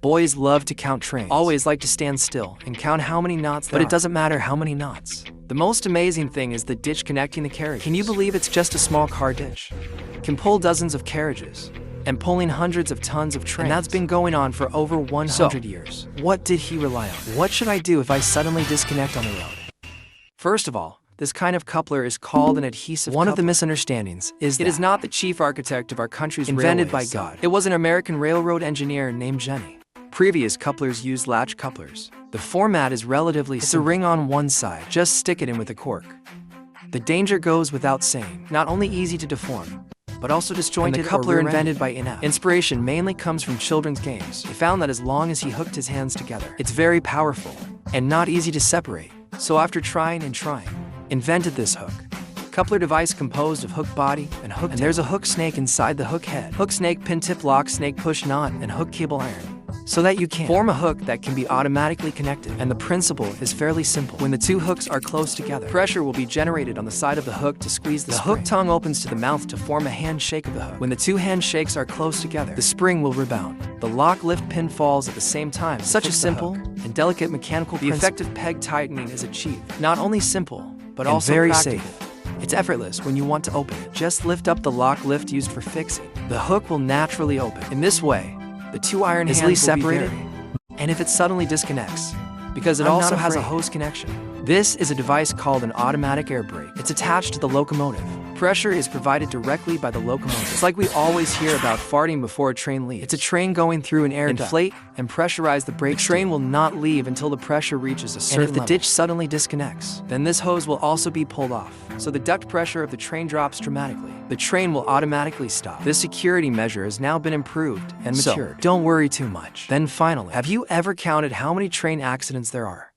Boys love to count trains, always like to stand still and count how many knots there are. But it doesn't matter how many knots. The most amazing thing is the ditch connecting the carriages. Can you believe it's just a small car ditch? Can pull dozens of carriages and pulling hundreds of tons of trains. And that's been going on for over 100 years. What did he rely on? What should I do if I suddenly disconnect on the road? First of all, this kind of coupler is called an adhesive coupler. One of the misunderstandings is that it is not the chief architect of our country's invented by God. It was an American railroad engineer named Zhan. Previous couplers used latch couplers. The format is relatively simple. It's a ring on one side. Just stick it in with a cork. The danger goes without saying. Not only easy to deform, but also disjointed. And the coupler invented by Inept. Inspiration mainly comes from children's games. He found that as long as he hooked his hands together, it's very powerful and not easy to separate. So after trying and trying, invented this hook. Coupler device composed of hook body and hook tail. And there's a hook snake inside the hook head. Hook snake, pin tip lock, snake push knot, and hook cable iron. So that you can form a hook that can be automatically connected. And the principle is fairly simple. When the two hooks are close together, pressure will be generated on the side of the hook to squeeze the spring. The hook tongue opens to the mouth to form a handshake of the hook. When the two handshakes are close together, the spring will rebound. The lock lift pin falls at the same time. Such a simple and delicate mechanical principle. The effective peg tightening is achieved. Not only simple, but also very safe. It's effortless when you want to open it. Just lift up the lock lift used for fixing. The hook will naturally open. In this way, the two iron hands will be separated, and if it suddenly disconnects, because it also has a hose connection. This is a device called an automatic air brake. It's attached to the locomotive. Pressure is provided directly by the locomotive. It's like we always hear about farting before a train leaves. It's a train going through an air duct. Inflate and pressurize the brake. The train will not leave until the pressure reaches a certain level. And if the ditch suddenly disconnects, then this hose will also be pulled off. So the duct pressure of the train drops dramatically. The train will automatically stop. This security measure has now been improved and matured. So, don't worry too much. Then finally, have you ever counted how many train accidents there are?